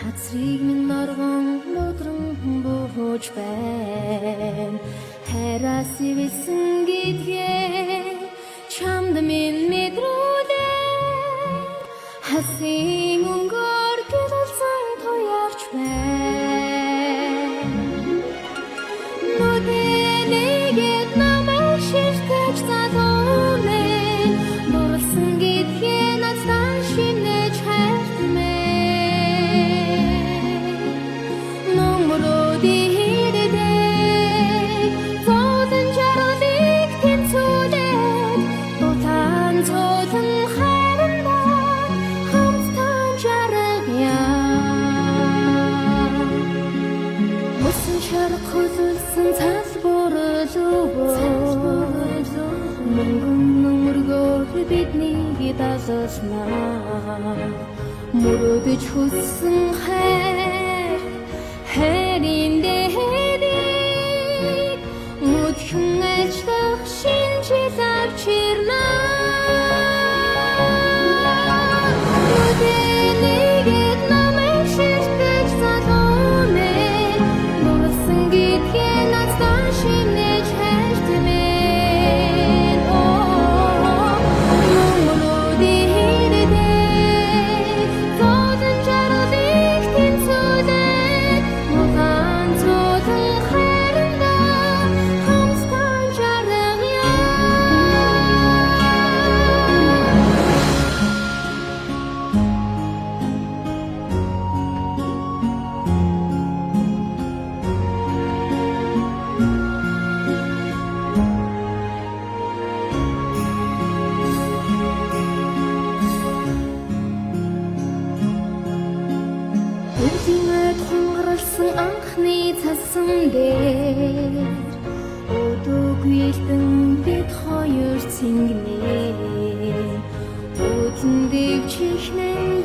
Хацрыг минь норгон өдрөн бууж байна. Хайраас ивсэн гэдгээ чамд минь мэдрүүлээ. Хасын өнгөөр гэрэлсэн тоярч байна. Нүдэнийгэд намайг шилтгэж залуунэ. Дурлсан гэдгээ надтай шинэж хайртмэ. Хөзөлсөн цалбурал өвөө мөнгөн мөргөөр биднийг дасаснаа мөрөдөж хүссэн хайрын дээрээ мөдхөн ажлах шинжил авчирнаа нүдэнийгэд намайг шилтгэж залуунэ анхны цасан дээр өдөгүйлтэн бид хоёр цэнгэнэ өдөн дэв чихнэн